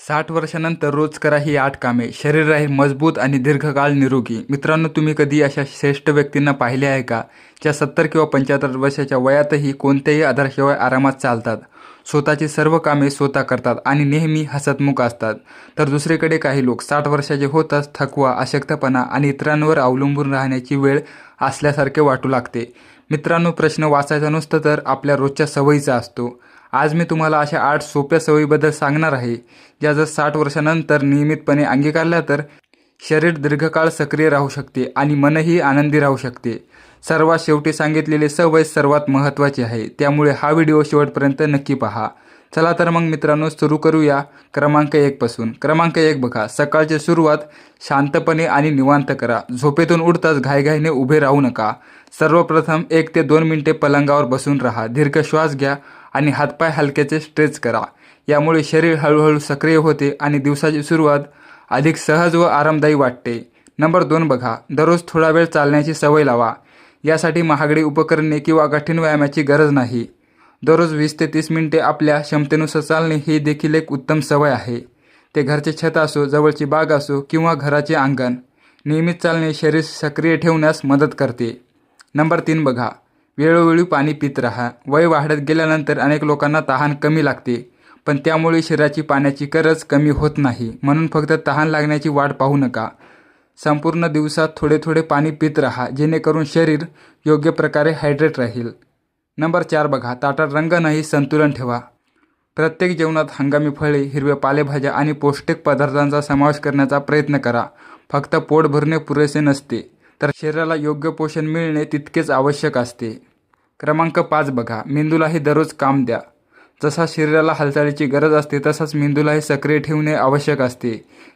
60 वर्षानंतर रोज करा ही 8 कामे, शरीर राहील मजबूत आणि दीर्घकाळ निरोगी. मित्रांनो, तुम्ही कधी अशा श्रेष्ठ व्यक्तींना पाहिले आहे का, ज्या 70 किंवा 75 वर्षाच्या वयातही कोणत्याही आधाराशिवाय आरामात चालतात, स्वतःची सर्व कामे स्वतः करतात आणि नेहमी हसतमुख असतात. तर दुसरीकडे काही लोक 60 वर्षाचे होताच थकवा, अशक्तपणा आणि इतरांवर अवलंबून राहण्याची वेळ असल्यासारखे वाटू लागते. मित्रांनो, प्रश्न वाचायचा नुसतं तर आपल्या रोजच्या सवयीचा असतो. आज मी तुम्हाला अशा 8 सोप्या सवयीबद्दल सांगणार आहे, ज्या जर 60 वर्षानंतर नियमितपणे अंगीकारल्या तर शरीर दीर्घकाळ सक्रिय राहू शकते आणि मनही आनंदी राहू शकते. सर्वात शेवटी सांगितलेली सवय सर्वात महत्त्वाची आहे, त्यामुळे हा व्हिडिओ शेवटपर्यंत नक्की पहा. चला तर मग मित्रांनो, सुरू करूया क्रमांक 1 पासून. क्रमांक 1 बघा, सकाळची सुरुवात शांतपणे आणि निवांत करा. झोपेतून उठताच घाईघाईने उभे राहू नका. सर्वप्रथम 1 ते 2 मिनिटे पलंगावर बसून राहा. दीर्घ श्वास घ्या आणि हातपाय हलक्याचे स्ट्रेच करा. यामुळे शरीर हळूहळू सक्रिय होते आणि दिवसाची सुरुवात अधिक सहज व आरामदायी वाटते. नंबर 2 बघा, दररोज थोडा वेळ चालण्याची सवय लावा. यासाठी महागडी उपकरणे किंवा कठीण व्यायामाची गरज नाही. दररोज 20 ते 30 मिनिटे आपल्या क्षमतेनुसार चालणे ही देखील एक उत्तम सवय आहे. ते घरचे छत असो, जवळची बाग असो किंवा घराचे अंगण. नियमित चालणे शरीर सक्रिय ठेवण्यास मदत करते. नंबर 3 बघा, वेळोवेळी पाणी पित राहा. वय वाढत गेल्यानंतर अनेक लोकांना तहान कमी लागते, पण त्यामुळे शरीराची पाण्याची गरज कमी होत नाही. म्हणून फक्त तहान लागण्याची वाट पाहू नका. संपूर्ण दिवसात थोडे थोडे पाणी पित राहा, जेणेकरून शरीर योग्य प्रकारे हायड्रेट राहील. नंबर 4 बघा, ताटात रंग नाही, संतुलन ठेवा. प्रत्येक जेवणात हंगामी फळे, हिरव्या पालेभाज्या आणि पौष्टिक पदार्थांचा समावेश करण्याचा प्रयत्न करा. फक्त पोट भरणे पुरेसे नसते, तर शरीराला योग्य पोषण मिळणे तितकेच आवश्यक असते. क्रमांक 5 बघा, मेंदूलाही दररोज काम द्या. जसा शरीराला हालचालीची गरज असते, तसाच मेंदूलाही सक्रिय ठेवणे आवश्यक असते.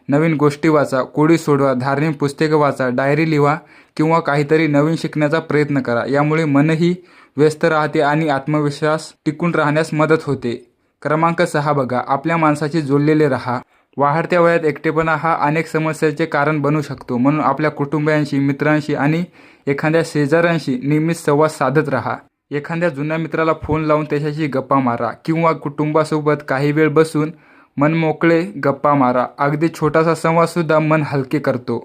नवीन गोष्टी वाचा, कोडी सोडवा, धार्मिक पुस्तके वाचा, डायरी लिहा किंवा काहीतरी नवीन शिकण्याचा प्रयत्न करा. यामुळे मनही व्यस्त राहते आणि आत्मविश्वास टिकून राहण्यास मदत होते. क्रमांक 6 बघा, आपल्या माणसाशी जोडलेले राहा. वाढत्या वयात एकटेपणा हा अनेक समस्यांचे कारण बनू शकतो. म्हणून आपल्या कुटुंबियांशी, मित्रांशी आणि एखाद्या शेजाऱ्यांशी नियमित संवाद साधत राहा. एखाद्या जुन्या मित्राला फोन लावून त्याच्याशी गप्पा मारा किंवा कुटुंबासोबत काही वेळ बसून मनमोकळे गप्पा मारा. अगदी छोटासा संवादसुद्धा मन हलके करतो.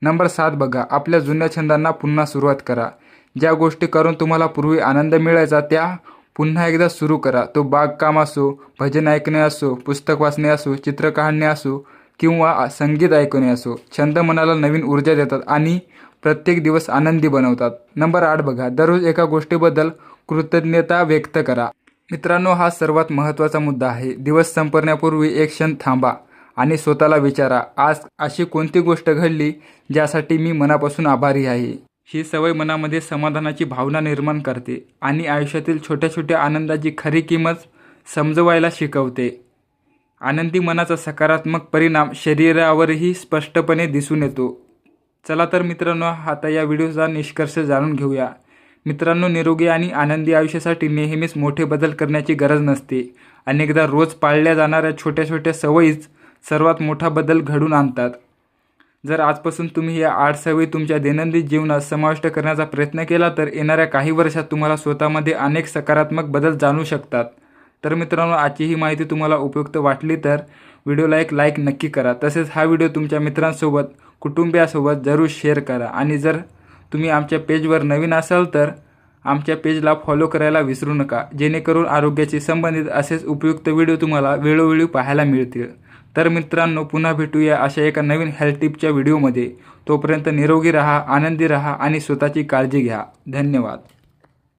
नंबर 7 बघा, आपल्या जुन्या छंदांना पुन्हा सुरुवात करा. ज्या गोष्टी करून तुम्हाला पूर्वी आनंद मिळायचा त्या पुन्हा एकदा सुरू करा. तो बागकाम असो, भजन ऐकणे असो, पुस्तक वाचणे असो, चित्र काढणे असो किंवा संगीत ऐकणे असो. छंद मनाला नवीन ऊर्जा देतात आणि प्रत्येक दिवस आनंदी बनवतात. नंबर 8 बघा, दररोज एका गोष्टीबद्दल कृतज्ञता व्यक्त करा. मित्रांनो, हा सर्वात महत्त्वाचा मुद्दा आहे. दिवस संपण्यापूर्वी एक क्षण थांबा आणि स्वतःला विचारा, आज अशी कोणती गोष्ट घडली ज्यासाठी मी मनापासून आभारी आहे. ही सवय मनामध्ये समाधानाची भावना निर्माण करते आणि आयुष्यातील छोट्या छोट्या आनंदाची खरी किंमत समजवायला शिकवते. आनंदी मनाचा सकारात्मक परिणाम शरीरावरही स्पष्टपणे दिसून येतो. चला तर मित्रांनो, आता या व्हिडिओचा निष्कर्ष जाणून घेऊया. मित्रांनो, निरोगी आणि आनंदी आयुष्यासाठी नेहमीच मोठे बदल करण्याची गरज नसते. अनेकदा रोज पाळल्या जाणाऱ्या छोट्या छोट्या सवयीच सर्वात मोठा बदल घडवून आणतात. जर आजपासून तुम्ही या 8 सवयी तुमच्या दैनंदिन जीवनात समाविष्ट करण्याचा प्रयत्न केला तर येणाऱ्या काही वर्षात तुम्हाला स्वतःमध्ये अनेक सकारात्मक बदल जाणवू शकतात. तर मित्रांनो, आजची ही माहिती तुम्हाला उपयुक्त वाटली तर व्हिडिओला एक लाईक नक्की करा. तसेच हा व्हिडिओ तुमच्या मित्रांसोबत, कुटुंबियासोबत जरूर शेअर करा. आणि जर तुम्ही आमच्या पेजवर नवीन असाल तर आमच्या पेजला फॉलो करायला विसरू नका, जेणेकरून आरोग्याशी संबंधित असेच उपयुक्त व्हिडिओ तुम्हाला वेळोवेळी पाहायला मिळतील. तर मित्रांनो, पुन्हा भेटूया अशा एका नवीन हेल्थ टिपच्या व्हिडिओमध्ये. तोपर्यंत निरोगी राहा, आनंदी राहा आणि स्वतःची काळजी घ्या. धन्यवाद.